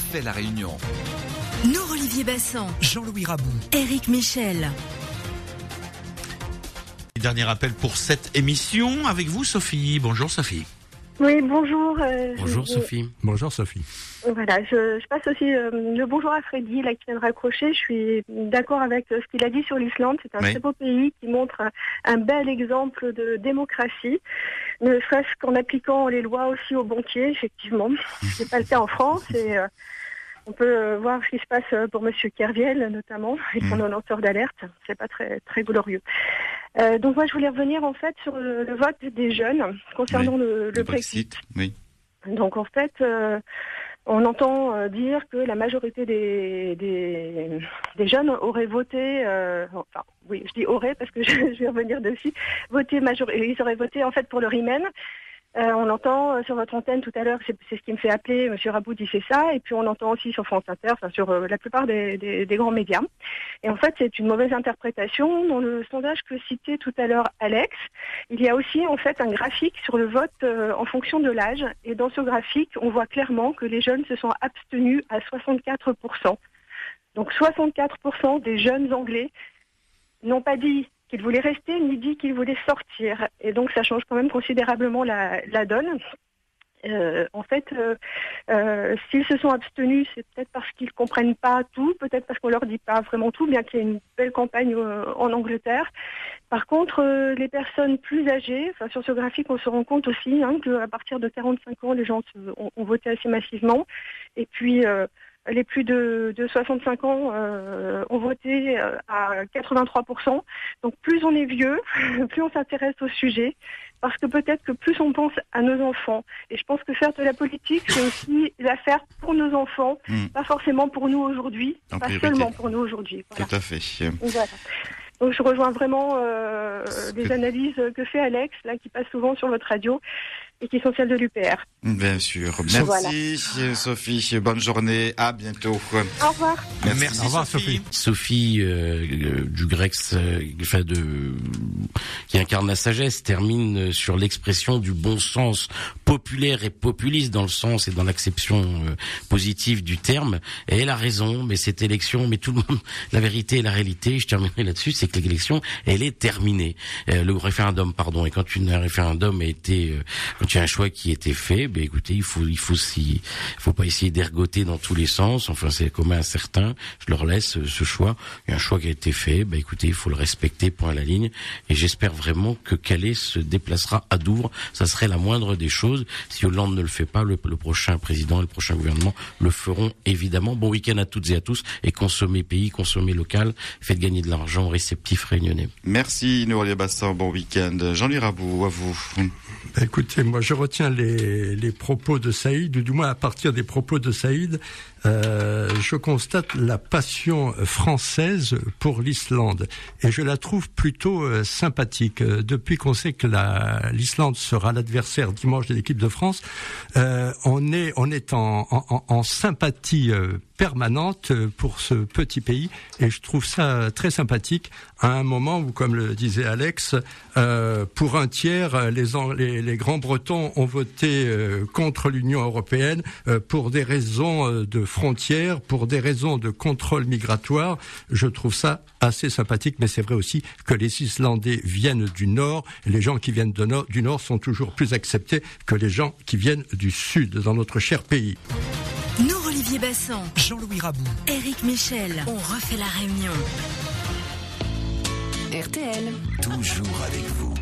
refait la Réunion. Olivier Bassan, Jean-Louis Rabou, Éric Michel. Dernier appel pour cette émission avec vous, Sophie. Bonjour, Sophie. Oui, bonjour. Bonjour, Sophie. Bonjour, Sophie. Voilà, je passe aussi le bonjour à Freddy, là, qui vient de raccrocher. Je suis d'accord avec ce qu'il a dit sur l'Islande. C'est un très beau pays qui montre un bel exemple de démocratie, ne serait-ce qu'en appliquant les lois aussi au bon pied, effectivement. C'est pas le cas en France et on peut voir ce qui se passe pour Monsieur Kerviel, notamment, et son lanceur d'alerte. C'est pas très, très glorieux. Donc moi, je voulais revenir en fait sur le vote des jeunes concernant le Brexit. Oui. Donc en fait, on entend dire que la majorité des jeunes auraient voté. Enfin, oui, je dis auraient parce que je vais revenir dessus. Ils auraient voté en fait pour le Remain. On entend sur votre antenne tout à l'heure, c'est ce qui me fait appeler, Monsieur Raboud il fait ça, et puis on entend aussi sur France Inter, enfin sur la plupart des grands médias. Et en fait, c'est une mauvaise interprétation. Dans le sondage que citait tout à l'heure Alex, il y a aussi en fait un graphique sur le vote en fonction de l'âge, et dans ce graphique, on voit clairement que les jeunes se sont abstenus à 64%. Donc 64% des jeunes Anglais n'ont pas dit qu'il voulait rester, ni dit qu'il voulait sortir. Et donc, ça change quand même considérablement la donne. En fait, s'ils se sont abstenus, c'est peut-être parce qu'ils comprennent pas tout, peut-être parce qu'on leur dit pas vraiment tout, bien qu'il y ait une belle campagne en Angleterre. Par contre, les personnes plus âgées, enfin, sur ce graphique, on se rend compte aussi qu'à partir de 45 ans, les gens ont voté assez massivement. Et puis, les plus de 65 ans ont voté à 83%. Donc plus on est vieux, plus on s'intéresse au sujet, parce que peut-être que plus on pense à nos enfants. Et je pense que faire de la politique, c'est aussi la faire pour nos enfants, pas forcément pour nous aujourd'hui, pas seulement pour nous aujourd'hui. Voilà. Tout à fait. Voilà. Donc je rejoins vraiment les analyses que fait Alex, là, qui passe souvent sur votre radio, et qui sont celles de l'UPR. Bien sûr. Merci, Sophie. Bonne journée. À bientôt. Au revoir. Merci, au revoir, Sophie. Sophie, du grec, qui incarne la sagesse, termine sur l'expression du bon sens populaire et populiste dans le sens et dans l'acception positive du terme. Et elle a raison, mais cette élection, mais tout le monde, la vérité et la réalité, je terminerai là-dessus, c'est que l'élection, elle est terminée. Le référendum, et quand un référendum a été, quand il y a un choix qui a été fait, ben écoutez, il faut pas essayer d'ergoter dans tous les sens. Enfin, c'est commun à certains. Je leur laisse ce choix. Il y a un choix qui a été fait. Ben écoutez, il faut le respecter, point à la ligne. Et j'espère vraiment que Calais se déplacera à Douvres. Ça serait la moindre des choses. Si Hollande ne le fait pas, le prochain président et le prochain gouvernement le feront évidemment. Bon week-end à toutes et à tous. Et consommez pays, consommez local. Faites gagner de l'argent aux réceptifs réunionnais. Merci, Olivier Bassan. Bon week-end. Jean-Louis Rabou, à vous. Écoutez, moi je retiens les propos de Saïd, ou du moins à partir des propos de Saïd, je constate la passion française pour l'Islande et je la trouve plutôt sympathique. Depuis qu'on sait que l'Islande sera l'adversaire dimanche de l'équipe de France, on est en sympathie permanente pour ce petit pays et je trouve ça très sympathique à un moment où, comme le disait Alex, pour un tiers, les grands Bretons ont voté contre l'Union européenne pour des raisons de frontières, pour des raisons de contrôle migratoire. Je trouve ça assez sympathique, mais c'est vrai aussi que les Islandais viennent du Nord et les gens qui viennent du Nord sont toujours plus acceptés que les gens qui viennent du Sud dans notre cher pays. Olivier Bassan, Jean-Louis Rabou, Éric Michel, on refait la Réunion. RTL. Toujours avec vous.